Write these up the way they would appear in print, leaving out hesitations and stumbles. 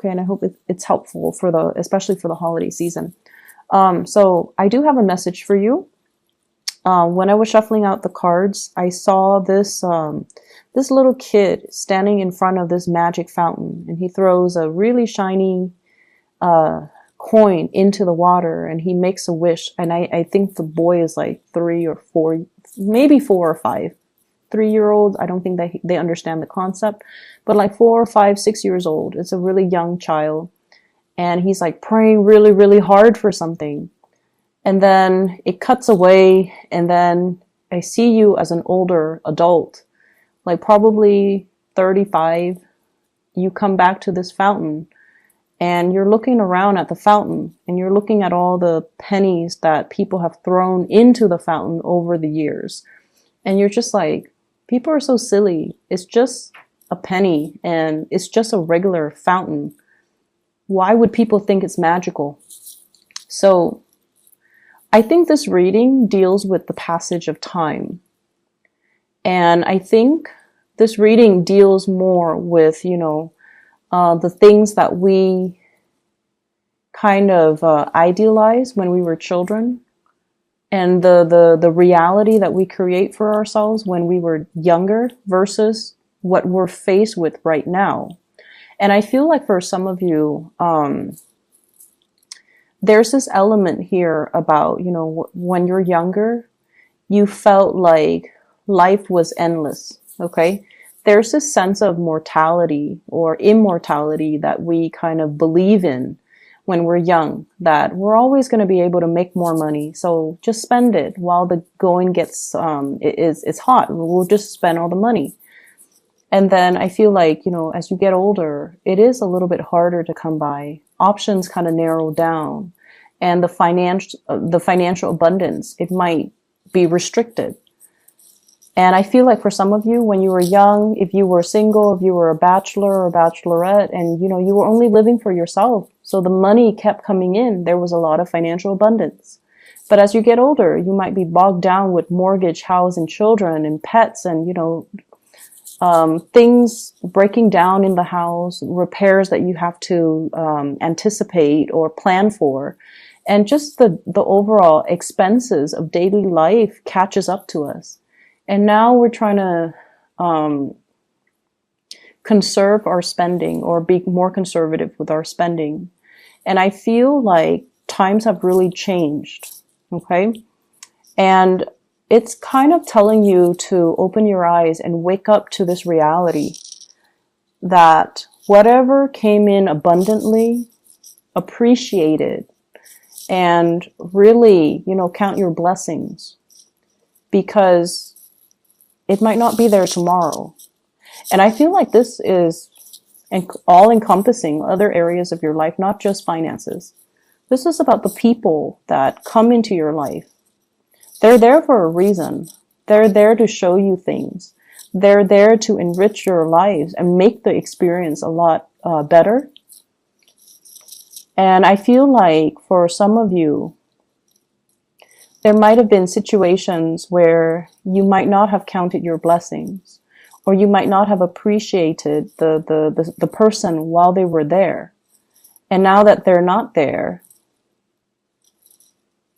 Okay, and I hope it's helpful for especially for the holiday season. So I do have a message for you. When I was shuffling out the cards, I saw this little kid standing in front of this magic fountain, and he throws a really shiny coin into the water, and he makes a wish. And I think the boy is like 3 or 4, maybe 4 or 5. 3-year-olds, I don't think they understand the concept, but like 4 or 5, 6 years old. It's a really young child, and he's like praying really, really hard for something. And then it cuts away, and then I see you as an older adult, like probably 35. You come back to this fountain, and you're looking around at the fountain, and you're looking at all the pennies that people have thrown into the fountain over the years. And you're just like, people are so silly. It's just a penny, and it's just a regular fountain. Why would people think it's magical? So I think this reading deals with the passage of time. And I think this reading deals more with, the things that we kind of idealize when we were children, and the reality that we create for ourselves when we were younger versus what we're faced with right now. And I feel like for some of you, there's this element here about, when you're younger, you felt like life was endless, okay? There's this sense of mortality or immortality that we kind of believe in when we're young, that we're always going to be able to make more money. So just spend it while the going gets, it's hot. We'll just spend all the money. And then I feel like, as you get older, it is a little bit harder to come by. Options kind of narrow down, and the financial abundance, it might be restricted. And I feel like for some of you, when you were young, if you were single, if you were a bachelor or bachelorette, and you were only living for yourself, so the money kept coming in, there was a lot of financial abundance. But as you get older, you might be bogged down with mortgage, house, and children, and pets, and things breaking down in the house, repairs that you have to anticipate or plan for, and just the overall expenses of daily life catches up to us. And now we're trying to conserve our spending, or be more conservative with our spending. And I feel like times have really changed, okay? And it's kind of telling you to open your eyes and wake up to this reality that whatever came in abundantly, appreciate it, and really, count your blessings, because it might not be there tomorrow. And I feel like this is all encompassing other areas of your life, not just finances. This is about the people that come into your life. They're there for a reason. They're there to show you things. They're there to enrich your lives and make the experience a lot better. And I feel like for some of you, there might have been situations where you might not have counted your blessings, or you might not have appreciated the person while they were there. And now that they're not there,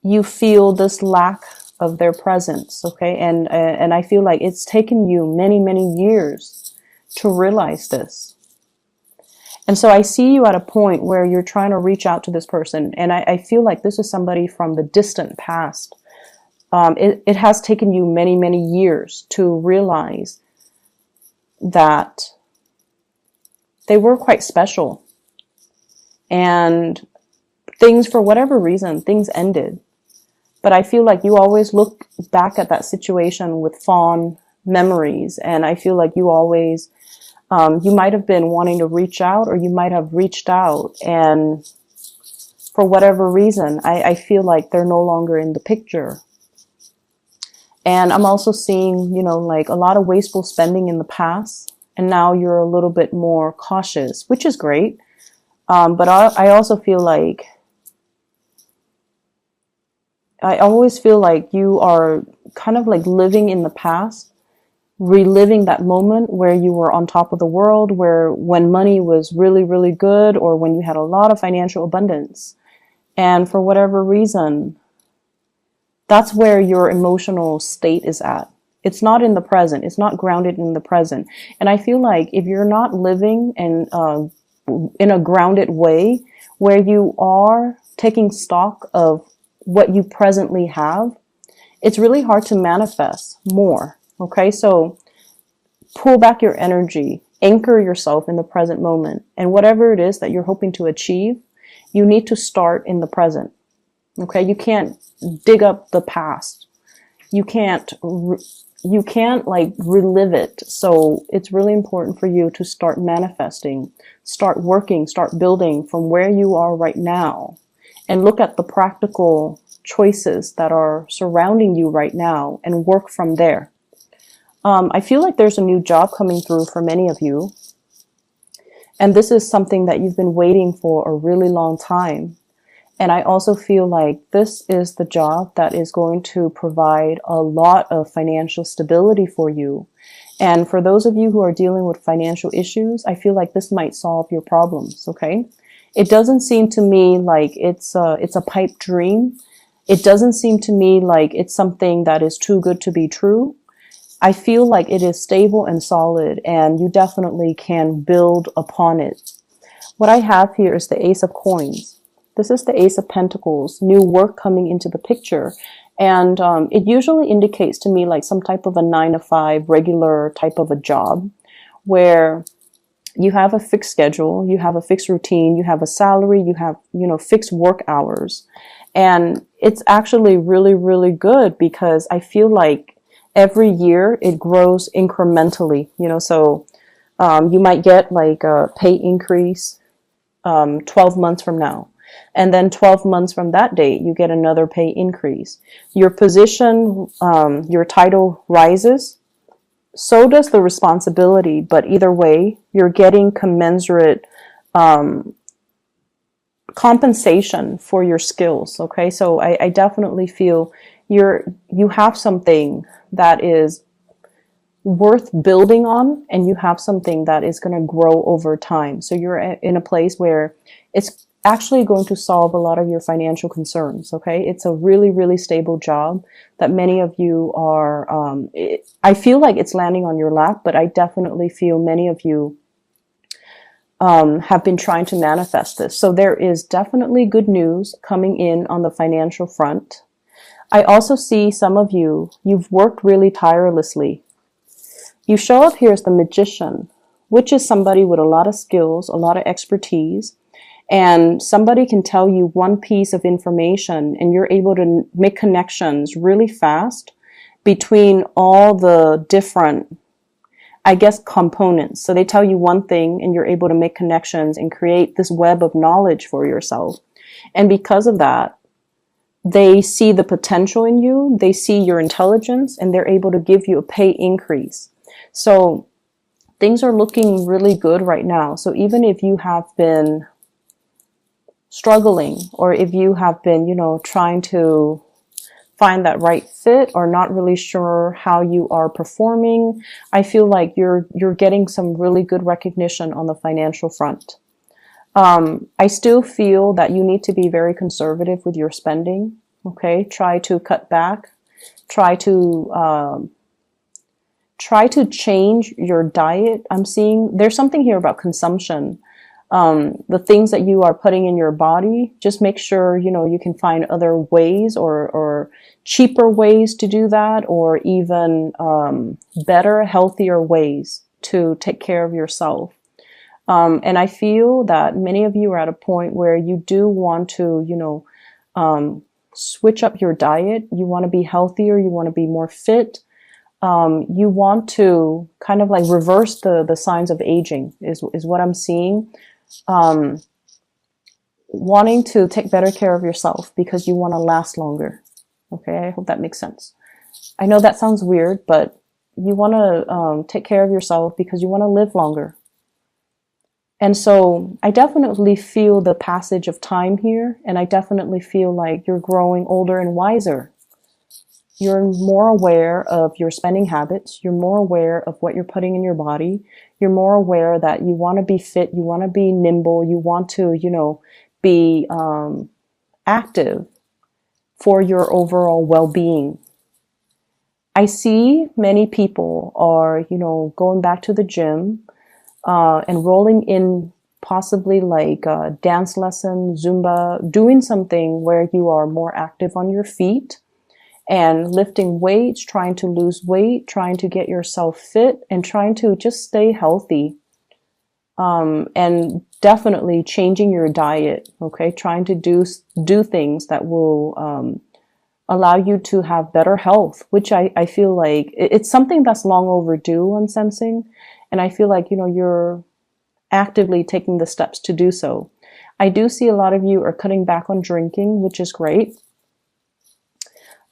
you feel this lack of their presence, okay? And I feel like it's taken you many, many years to realize this. And so I see you at a point where you're trying to reach out to this person. And I feel like this is somebody from the distant past. It has taken you many, many years to realize that they were quite special. And things, for whatever reason, things ended. But I feel like you always look back at that situation with fond memories. And I feel like you always, you might have been wanting to reach out, or you might have reached out. And for whatever reason, I feel like they're no longer in the picture. And I'm also seeing, like a lot of wasteful spending in the past. And now you're a little bit more cautious, which is great. But I also feel like, I always feel like you are kind of like living in the past reliving that moment where you were on top of the world, where when money was really, really good, or when you had a lot of financial abundance. And for whatever reason, that's where your emotional state is at. It's not in the present. It's not grounded in the present. And I feel like if you're not living in a grounded way where you are taking stock of what you presently have, it's really hard to manifest more. Okay, so pull back your energy, anchor yourself in the present moment, and whatever it is that you're hoping to achieve, you need to start in the present. Okay, you can't dig up the past. You can't like relive it. So it's really important for you to start manifesting, start working, start building from where you are right now, and look at the practical choices that are surrounding you right now and work from there. I feel like there's a new job coming through for many of you. And this is something that you've been waiting for a really long time. And I also feel like this is the job that is going to provide a lot of financial stability for you. And for those of you who are dealing with financial issues, I feel like this might solve your problems, okay? It doesn't seem to me like it's a pipe dream. It doesn't seem to me like it's something that is too good to be true. I feel like it is stable and solid, and you definitely can build upon it. What I have here is the Ace of Coins. This is the Ace of Pentacles, new work coming into the picture. And it usually indicates to me like some type of a 9-to-5 regular type of a job where you have a fixed schedule, you have a fixed routine, you have a salary, you have, fixed work hours. And it's actually really, really good because I feel like every year it grows incrementally, so you might get like a pay increase 12 months from now. And then 12 months from that date, you get another pay increase. Your position, your title rises. So does the responsibility. But either way, you're getting commensurate compensation for your skills. Okay, so I definitely feel you have something that is worth building on, and you have something that is going to grow over time. So you're in a place where it's actually going to solve a lot of your financial concerns. Okay, it's a really, really stable job that many of you are I feel like it's landing on your lap, but I definitely feel many of you have been trying to manifest this. So there is definitely good news coming in on the financial front. I also see some of you've worked really tirelessly. You show up here as the Magician, which is somebody with a lot of skills, a lot of expertise, and somebody can tell you one piece of information and you're able to make connections really fast between all the different, components. So they tell you one thing and you're able to make connections and create this web of knowledge for yourself. And because of that, they see the potential in you, they see your intelligence, and they're able to give you a pay increase. So things are looking really good right now. So even if you have been struggling, or if you have been, trying to find that right fit or not really sure how you are performing, I feel like you're getting some really good recognition on the financial front. I still feel that you need to be very conservative with your spending. Okay, try to cut back, try to change your diet. I'm seeing there's something here about consumption. The things that you are putting in your body, just make sure, you can find other ways or cheaper ways to do that, or even better, healthier ways to take care of yourself. And I feel that many of you are at a point where you do want to, switch up your diet. You want to be healthier. You want to be more fit. You want to kind of like reverse the signs of aging is what I'm seeing. Wanting to take better care of yourself because you want to last longer. Okay, I hope that makes sense. I know that sounds weird, but you want to take care of yourself because you want to live longer. And so I definitely feel the passage of time here, and I definitely feel like you're growing older and wiser. You're more aware of your spending habits. You're more aware of what you're putting in your body. You're more aware that you want to be fit. You want to be nimble. You want to, be active for your overall well-being. I see many people are, going back to the gym, enrolling in possibly like dance lesson, Zumba, doing something where you are more active on your feet and lifting weights, trying to lose weight, trying to get yourself fit, and trying to just stay healthy. And definitely changing your diet, okay? Trying to do things that will allow you to have better health, which I feel like it's something that's long overdue, I'm sensing. And I feel like, you're actively taking the steps to do so. I do see a lot of you are cutting back on drinking, which is great.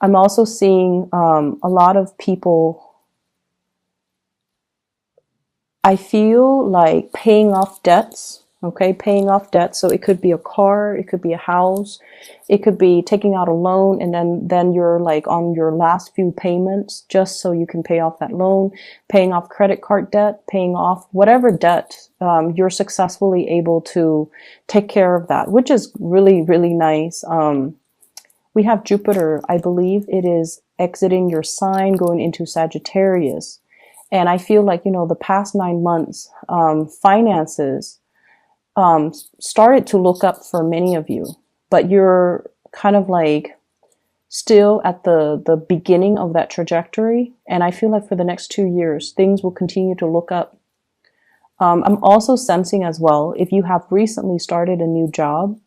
I'm also seeing a lot of people, I feel like paying off debts, okay? Paying off debts. So it could be a car, it could be a house, it could be taking out a loan, and then you're like on your last few payments just so you can pay off that loan, paying off credit card debt, paying off whatever debt, you're successfully able to take care of that, which is really, really nice. We have Jupiter, I believe it is exiting your sign, going into Sagittarius. And I feel like, the past 9 months, finances started to look up for many of you, but you're kind of like still at the beginning of that trajectory. And I feel like for the next 2 years, things will continue to look up. I'm also sensing as well, if you have recently started a new job,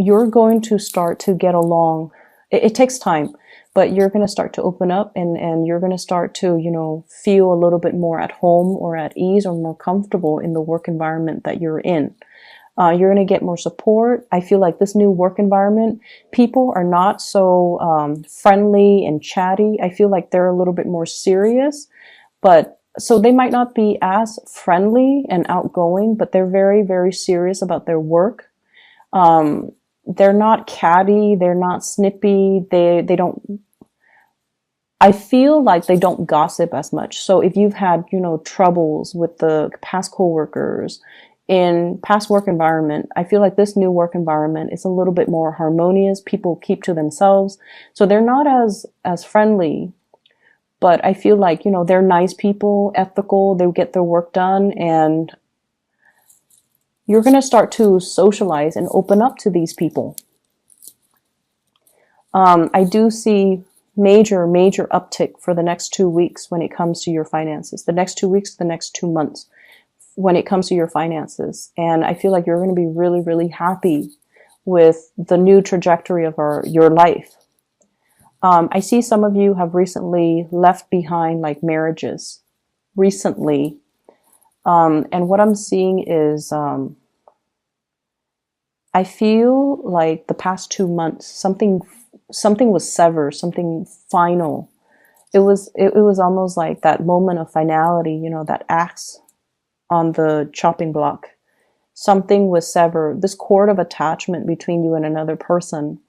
you're going to start to get along. It takes time, but you're going to start to open up and you're going to start to, feel a little bit more at home or at ease or more comfortable in the work environment that you're in. You're going to get more support. I feel like this new work environment, people are not so friendly and chatty. I feel like they're a little bit more serious, but so they might not be as friendly and outgoing, but they're very, very serious about their work. They're not catty, they're not snippy, they don't, I feel like they don't gossip as much. So if you've had, troubles with the past coworkers in past work environment, I feel like this new work environment is a little bit more harmonious. People keep to themselves. So they're not as friendly, but I feel like, they're nice people, ethical, they get their work done, and you're going to start to socialize and open up to these people. I do see major uptick for the next 2 weeks when it comes to your finances. The next 2 weeks, the next 2 months when it comes to your finances. And I feel like you're going to be really, really happy with the new trajectory of your life. I see some of you have recently left behind like marriages recently. And what I'm seeing is, I feel like the past 2 months, something was severed, something final. It was almost like that moment of finality, that axe on the chopping block. Something was severed, this cord of attachment between you and another person.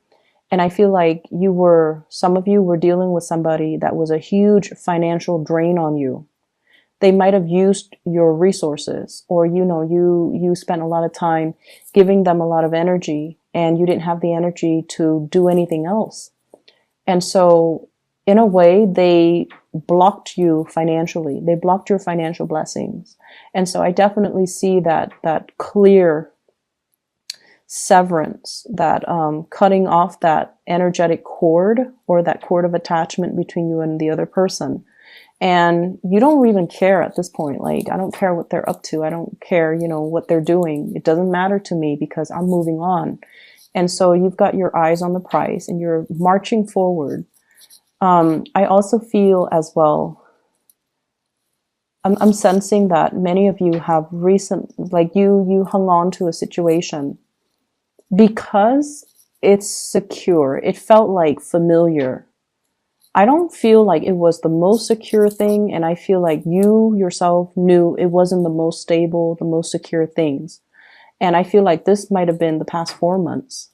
And I feel like some of you were dealing with somebody that was a huge financial drain on you. They might have used your resources, or, you spent a lot of time giving them a lot of energy and you didn't have the energy to do anything else. And so in a way, they blocked you financially. They blocked your financial blessings. And so I definitely see that clear severance, that cutting off that energetic cord or that cord of attachment between you and the other person. And you don't even care at this point. Like, I don't care what they're up to. I don't care, what they're doing. It doesn't matter to me because I'm moving on. And so you've got your eyes on the prize and you're marching forward. I also feel as well, I'm sensing that many of you have you hung on to a situation because it's secure. It felt like familiar. I don't feel like it was the most secure thing, and I feel like you yourself knew it wasn't the most stable, the most secure things. And I feel like this might have been the past 4 months.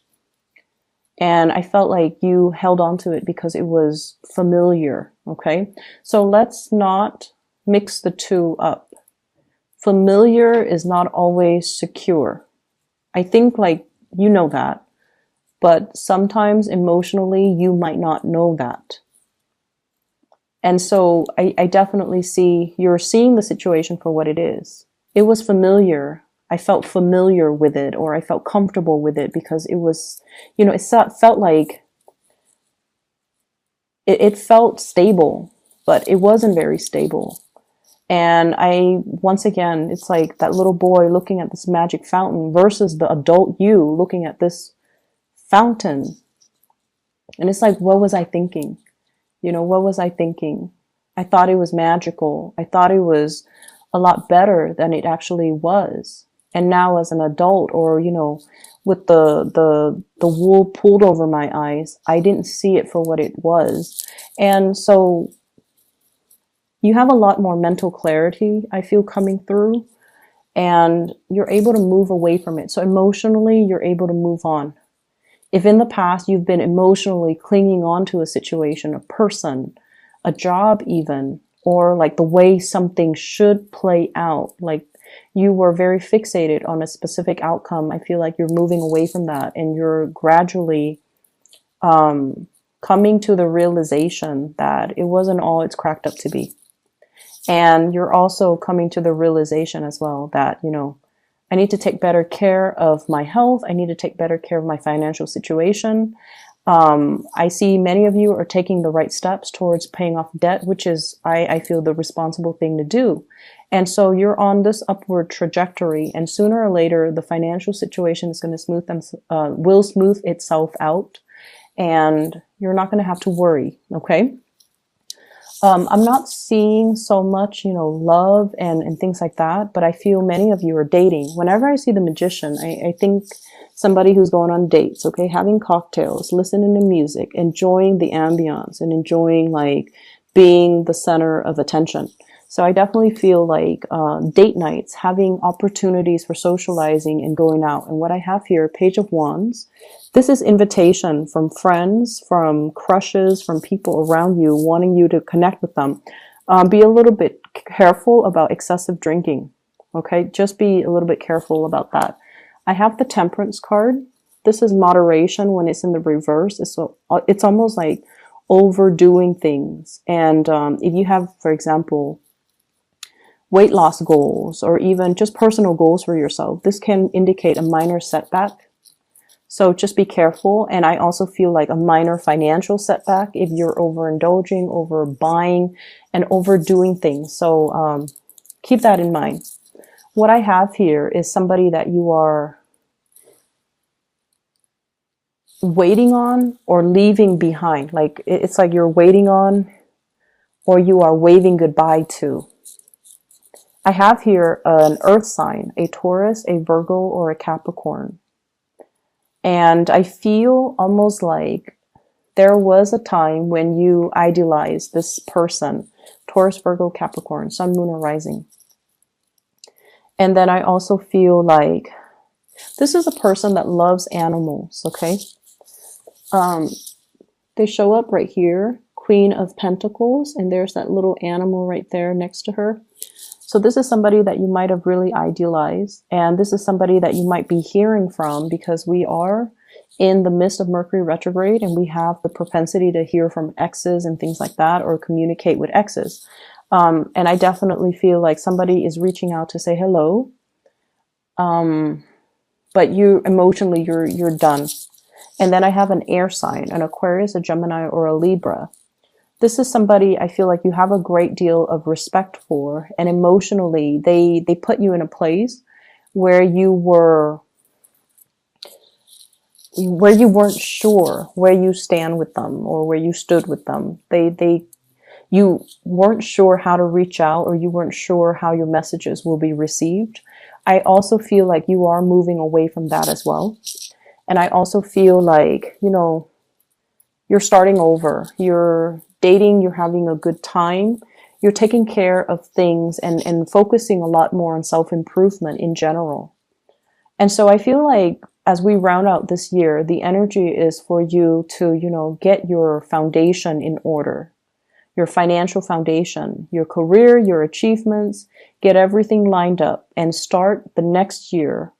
And I felt like you held on to it because it was familiar. Okay. So let's not mix the two up. Familiar is not always secure. I think like you know that, but sometimes emotionally you might not know that. And so I definitely see you're seeing the situation for what it is. It was familiar. I felt familiar with it, or I felt comfortable with it because it was, you know, it felt like it felt stable, but it wasn't very stable. And once again, it's like that little boy looking at this magic fountain versus the adult you looking at this fountain. And it's like, what was I thinking? You know, what was I thinking? I thought it was magical. I thought it was a lot better than it actually was. And now as an adult, or, you know, with the wool pulled over my eyes, I didn't see it for what it was. And so you have a lot more mental clarity, I feel, coming through, and you're able to move away from it. So emotionally, you're able to move on. If in the past you've been emotionally clinging on to a situation, a person, a job even, or like the way something should play out, like you were very fixated on a specific outcome, I feel like you're moving away from that, and you're gradually coming to the realization that it wasn't all it's cracked up to be. And you're also coming to the realization as well that, you know, I need to take better care of my health. I need to take better care of my financial situation. I see many of you are taking the right steps towards paying off debt, which is, I feel, the responsible thing to do. And so you're on this upward trajectory, and sooner or later, the financial situation is going to will smooth itself out, and you're not going to have to worry. Okay. I'm not seeing so much, you know, love and things like that, but I feel many of you are dating. Whenever I see the Magician, I think somebody who's going on dates, okay, having cocktails, listening to music, enjoying the ambiance, and enjoying like being the center of attention. So I definitely feel like date nights, having opportunities for socializing and going out. And what I have here, Page of Wands, this is invitation from friends, from crushes, from people around you, wanting you to connect with them. Be a little bit careful about excessive drinking. Okay, just be a little bit careful about that. I have the Temperance card. This is moderation when it's in the reverse. It's almost like overdoing things. And if you have, for example, weight loss goals, or even just personal goals for yourself, this can indicate a minor setback. So just be careful. And I also feel like a minor financial setback if you're overindulging, overbuying, and overdoing things. So keep that in mind. What I have here is somebody that you are waiting on or leaving behind. Like it's like you're waiting on, or you are waving goodbye to. I have here an earth sign, a Taurus, a Virgo, or a Capricorn. And I feel almost like there was a time when you idealized this person, Taurus, Virgo, Capricorn, Sun, Moon, or Rising. And then I also feel like this is a person that loves animals, okay? They show up right here, Queen of Pentacles, and there's that little animal right there next to her. So this is somebody that you might have really idealized, and this is somebody that you might be hearing from, because we are in the midst of Mercury retrograde, and we have the propensity to hear from exes and things like that, or communicate with exes. And I definitely feel like somebody is reaching out to say hello, but you emotionally, you're done. And then I have an air sign, an Aquarius, a Gemini, or a Libra. This is somebody I feel like you have a great deal of respect for, and emotionally they put you in a place where you weren't sure where you stand with them, or where you stood with them. You weren't sure how to reach out, or you weren't sure how your messages will be received. I also feel like you are moving away from that as well. And I also feel like, you know, you're starting over. You're dating, you're having a good time, you're taking care of things and focusing a lot more on self-improvement in general. And so I feel like as we round out this year, the energy is for you to, you know, get your foundation in order, your financial foundation, your career, your achievements, get everything lined up and start the next year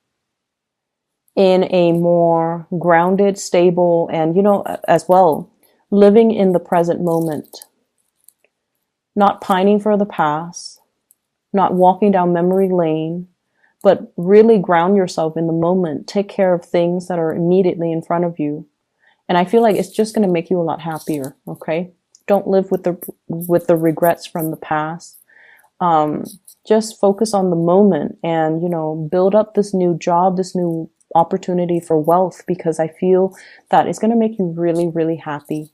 in a more grounded, stable, and, you know, as well, living in the present moment, not pining for the past, not walking down memory lane, but really ground yourself in the moment. Take care of things that are immediately in front of you. And I feel like it's just going to make you a lot happier. Okay. Don't live with the regrets from the past. Just focus on the moment and, you know, build up this new job, this new opportunity for wealth, because I feel that it's going to make you really, really happy.